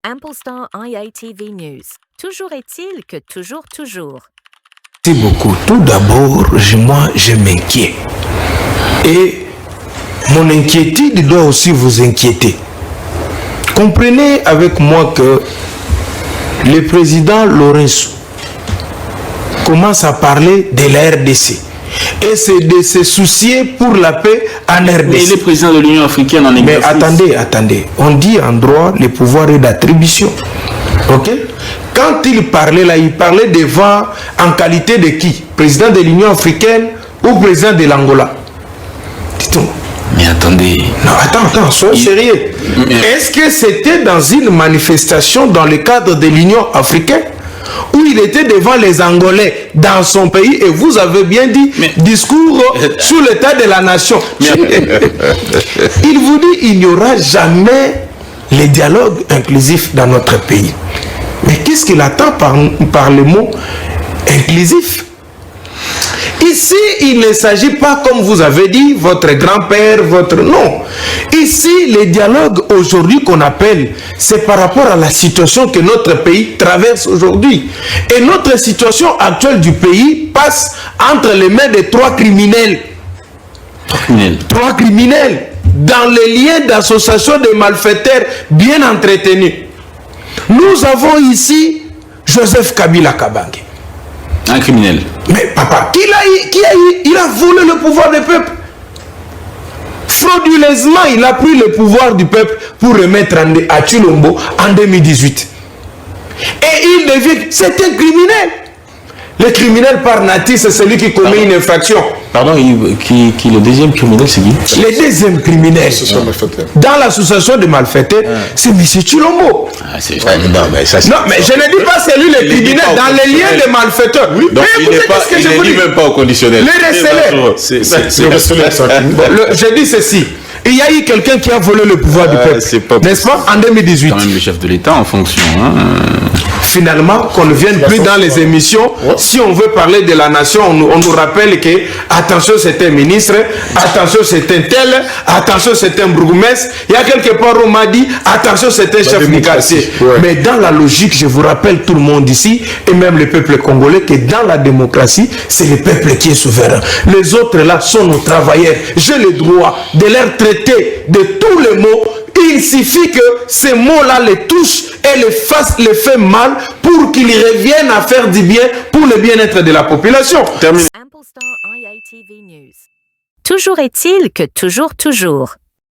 Amplestar IATV News. Toujours est-il que toujours. Merci beaucoup. Tout d'abord, moi, je m'inquiète. Et mon inquiétude doit aussi vous inquiéter. Comprenez avec moi que le président Lorenzo commence à parler de la RDC. Et c'est de se soucier pour la paix en RDC. Mais le président de l'Union africaine en exercice. Mais attendez. On dit en droit, le pouvoir est d'attribution. Ok? Quand il parlait là, il parlait devant en qualité de qui? Président de l'Union africaine ou président de l'Angola? Dites-moi. Mais attendez. Non, attends, soyez sérieux. Est-ce que c'était dans une manifestation dans le cadre de l'Union africaine où il était devant les Angolais dans son pays et vous avez bien dit discours sur l'état de la nation. Il vous dit il n'y aura jamais le dialogue inclusif dans notre pays. Mais qu'est-ce qu'il attend par le mot inclusif? Ici, il ne s'agit pas, comme vous avez dit, votre grand-père, Non. Ici, le dialogue aujourd'hui qu'on appelle, c'est par rapport à la situation que notre pays traverse aujourd'hui. Et notre situation actuelle du pays passe entre les mains de trois criminels. Trois criminels dans les liens d'association de malfaiteurs bien entretenus. Nous avons ici Joseph Kabila Kabange. Un criminel. Mais papa, il a volé le pouvoir du peuple. Frauduleusement, il a pris le pouvoir du peuple pour remettre à Chilombo en 2018. Et il devient... C'est un criminel. Le criminel par nature, c'est celui qui commet une infraction. Pardon, le deuxième criminel, c'est qui? Le deuxième criminel, dans l'association de malfaiteurs, c'est M. Chilombo. Non, mais je ne dis pas c'est lui le criminel, dans les liens de malfaiteurs. Oui, donc mais écoutez, qu'est-ce que je vous dis? Même pas au conditionnel. Le je dis ceci. Il y a eu quelqu'un qui a volé le pouvoir du peuple, n'est-ce pas, en 2018. Quand même le chef de l'État en fonction. Finalement, qu'on ne vienne plus dans les émissions. Si on veut parler de la nation, on nous rappelle que, attention, c'est un ministre, attention, c'est un tel, attention, c'est un bourgmestre. Il y a quelque part, on m'a dit, attention, c'est un chef de quartier. Mais dans la logique, je vous rappelle tout le monde ici, et même le peuple congolais, que dans la démocratie, c'est le peuple qui est souverain. Les autres là sont nos travailleurs. J'ai le droit de leur traiter de tous les mots. Il suffit que ces mots-là les touchent et les fait mal pour qu'ils reviennent à faire du bien pour le bien-être de la population. Amplestar IATV News. Toujours est-il que toujours.